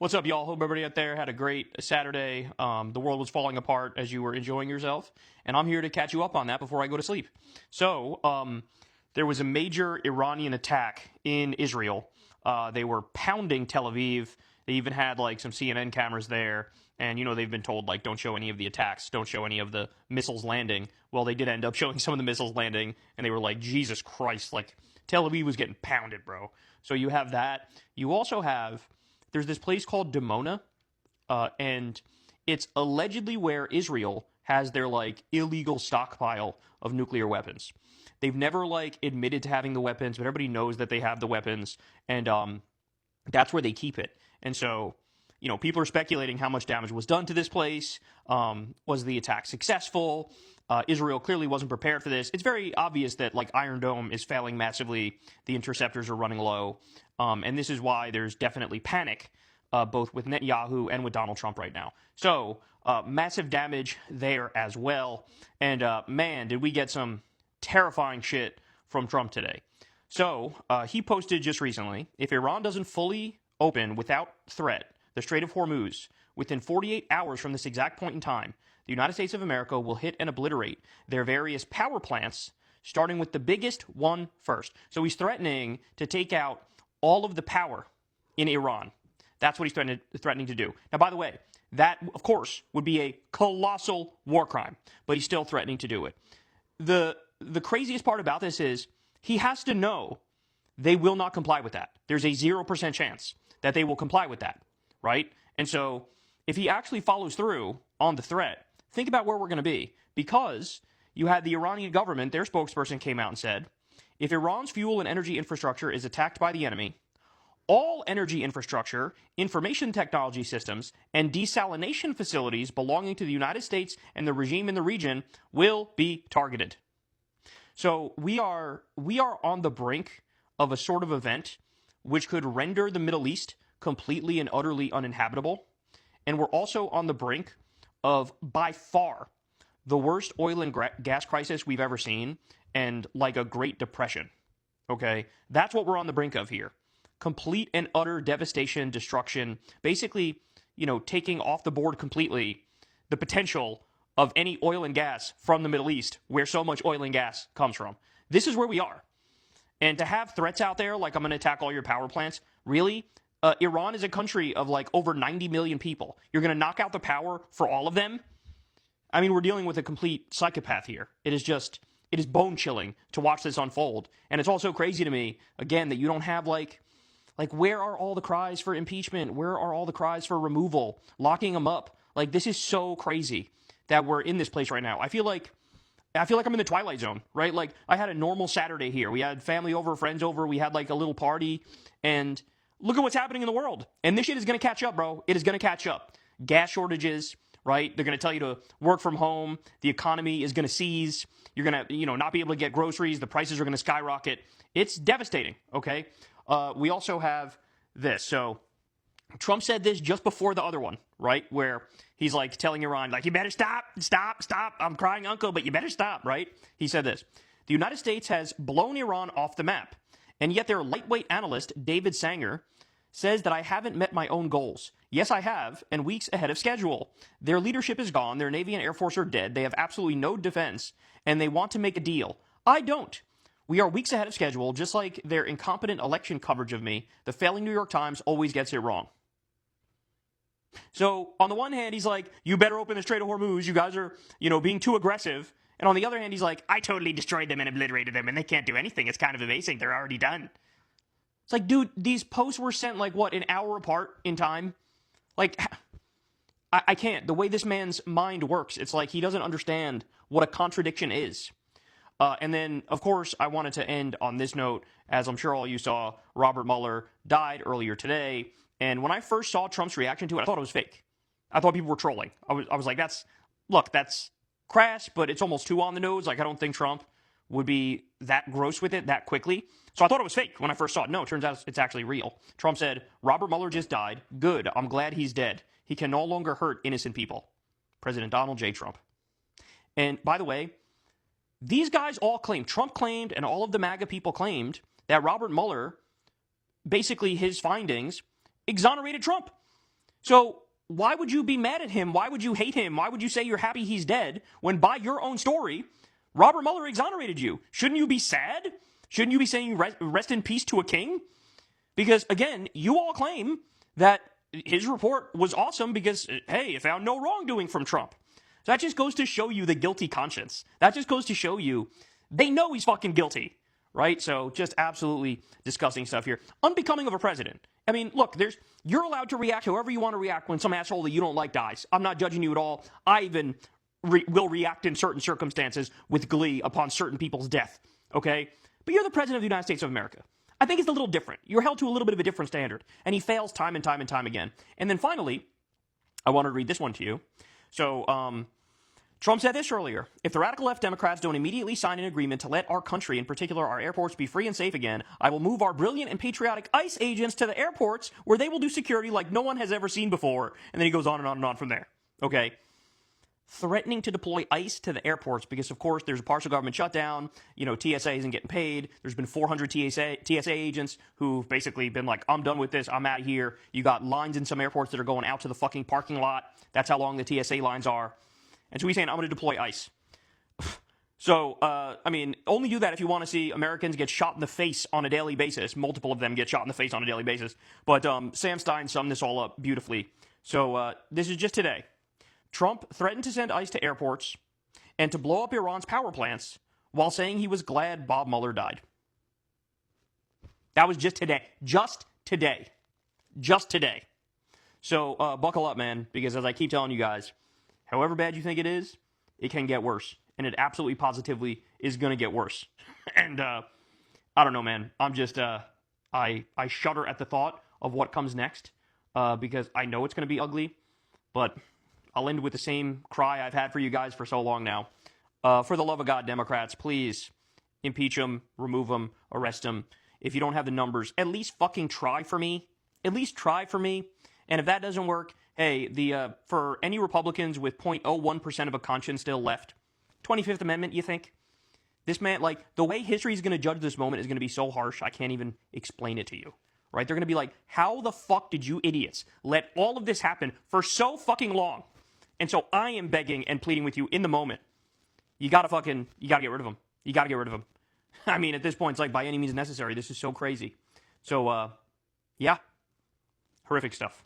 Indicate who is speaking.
Speaker 1: What's up, y'all? Hope everybody out there had a great Saturday. The world was falling apart as you were enjoying yourself, and I'm here to catch you up on that before I go to sleep. So, there was a major Iranian attack in Israel. They were pounding Tel Aviv. They even had like some CNN cameras there, and they've been told like don't show any of the attacks, don't show any of the missiles landing. Well, they did end up showing some of the missiles landing, and they were like, Jesus Christ, like Tel Aviv was getting pounded, bro. So you have that. You also have there's this place called Dimona, and it's allegedly where Israel has their like illegal stockpile of nuclear weapons. They've never like admitted to having the weapons, but everybody knows that they have the weapons, and that's where they keep it. And so, people are speculating how much damage was done to this place. Was the attack successful? Israel clearly wasn't prepared for this. It's very obvious that like Iron Dome is failing massively. The interceptors are running low, and this is why there's definitely panic, both with Netanyahu and with Donald Trump right now. So massive damage there as well. And man, did we get some terrifying shit from Trump today. So he posted just recently, if Iran doesn't fully open without threat the Strait of Hormuz within 48 hours from this exact point in time, the United States of America will hit and obliterate their various power plants, starting with the biggest one first. So he's threatening to take out all of the power in Iran. That's what he's threatening to do. Now, by the way, that, of course, would be a colossal war crime, but he's still threatening to do it. The craziest part about this is he has to know they will not comply with that. There's a 0% chance that they will comply with that, right? And so if he actually follows through on the threat, think about where we're going to be. Because you had the Iranian government, their spokesperson came out and said, if Iran's fuel and energy infrastructure is attacked by the enemy, all energy infrastructure, information technology systems, and desalination facilities belonging to the United States and the regime in the region will be targeted. So we are on the brink of a sort of event which could render the Middle East completely and utterly uninhabitable. And we're also on the brink of, by far, the worst oil and gas crisis we've ever seen, and like a Great Depression. Okay? That's what we're on the brink of here. Complete and utter devastation, destruction, basically, taking off the board completely the potential of any oil and gas from the Middle East, where so much oil and gas comes from. This is where we are. And to have threats out there, like I'm going to attack all your power plants, really? Iran is a country of like over 90 million people. You're going to knock out the power for all of them? I mean, we're dealing with a complete psychopath here. It is bone-chilling to watch this unfold. And it's also crazy to me, again, that you don't have like where are all the cries for impeachment? Where are all the cries for removal? Locking them up? Like, this is so crazy that we're in this place right now. I feel like I'm in the Twilight Zone, right? Like, I had a normal Saturday here. We had family over, friends over. We had like a little party, and look at what's happening in the world. And this shit is going to catch up, bro. It is going to catch up. Gas shortages, right? They're going to tell you to work from home. The economy is going to seize. You're going to, not be able to get groceries. The prices are going to skyrocket. It's devastating, okay? We also have this. So Trump said this just before the other one, right? Where he's like telling Iran, like, you better stop. I'm crying uncle, but you better stop, right? He said this. The United States has blown Iran off the map. And yet their lightweight analyst, David Sanger, says that I haven't met my own goals. Yes, I have, and weeks ahead of schedule. Their leadership is gone. Their Navy and Air Force are dead. They have absolutely no defense, and they want to make a deal. I don't. We are weeks ahead of schedule, just like their incompetent election coverage of me. The failing New York Times always gets it wrong. So, on the one hand, he's like, you better open the Strait of Hormuz. You guys are, being too aggressive. And on the other hand, he's like, I totally destroyed them and obliterated them, and they can't do anything. It's kind of amazing. They're already done. It's like, dude, these posts were sent, like, what, an hour apart in time? Like, I can't. The way this man's mind works, it's like he doesn't understand what a contradiction is. And then, of course, I wanted to end on this note. As I'm sure all you saw, Robert Mueller died earlier today. And when I first saw Trump's reaction to it, I thought it was fake. I thought people were trolling. I was like, that's crass, but it's almost too on the nose. Like, I don't think Trump would be that gross with it that quickly. So I thought it was fake when I first saw it. No, it turns out it's actually real. Trump said, Robert Mueller just died. Good. I'm glad he's dead. He can no longer hurt innocent people. President Donald J. Trump. And by the way, these guys all claimed, Trump claimed, and all of the MAGA people claimed, that Robert Mueller, basically his findings, exonerated Trump. So why would you be mad at him? Why would you hate him? Why would you say you're happy he's dead when by your own story, Robert Mueller exonerated you? Shouldn't you be sad? Shouldn't you be saying rest in peace to a king? Because, again, you all claim that his report was awesome because, hey, it found no wrongdoing from Trump. So that just goes to show you the guilty conscience. That just goes to show you they know he's fucking guilty, right? So just absolutely disgusting stuff here. Unbecoming of a president. I mean, look, you're allowed to react however you want to react when some asshole that you don't like dies. I'm not judging you at all. I even will react in certain circumstances with glee upon certain people's death, okay? But you're the president of the United States of America. I think it's a little different. You're held to a little bit of a different standard. And he fails time and time and time again. And then finally, I want to read this one to you. So, Trump said this earlier. If the radical left Democrats don't immediately sign an agreement to let our country, in particular our airports, be free and safe again, I will move our brilliant and patriotic ICE agents to the airports where they will do security like no one has ever seen before. And then he goes on and on and on from there. Okay? Threatening to deploy ICE to the airports because, of course, there's a partial government shutdown. You know, TSA isn't getting paid. There's been 400 TSA agents who've basically been like, I'm done with this. I'm out of here. You got lines in some airports that are going out to the fucking parking lot. That's how long the TSA lines are. And so he's saying, I'm going to deploy ICE. So, I mean, only do that if you want to see Americans get shot in the face on a daily basis. Multiple of them get shot in the face on a daily basis. But Sam Stein summed this all up beautifully. So this is just today. Trump threatened to send ICE to airports and to blow up Iran's power plants while saying he was glad Bob Mueller died. That was just today. Just today. Just today. So buckle up, man, because as I keep telling you guys, however bad you think it is, it can get worse. And it absolutely positively is going to get worse. And I don't know, man. I'm just, I shudder at the thought of what comes next because I know it's going to be ugly, but I'll end with the same cry I've had for you guys for so long now. For the love of God, Democrats, please impeach him, remove him, arrest him. If you don't have the numbers, at least fucking try for me. At least try for me. And if that doesn't work, hey, for any Republicans with 0.01% of a conscience still left, 25th Amendment, you think? This man, like, the way history is going to judge this moment is going to be so harsh, I can't even explain it to you. Right? They're going to be like, how the fuck did you idiots let all of this happen for so fucking long? And so I am begging and pleading with you in the moment. You gotta get rid of him. You gotta get rid of him. I mean, at this point, it's like by any means necessary. This is so crazy. So, yeah. Horrific stuff.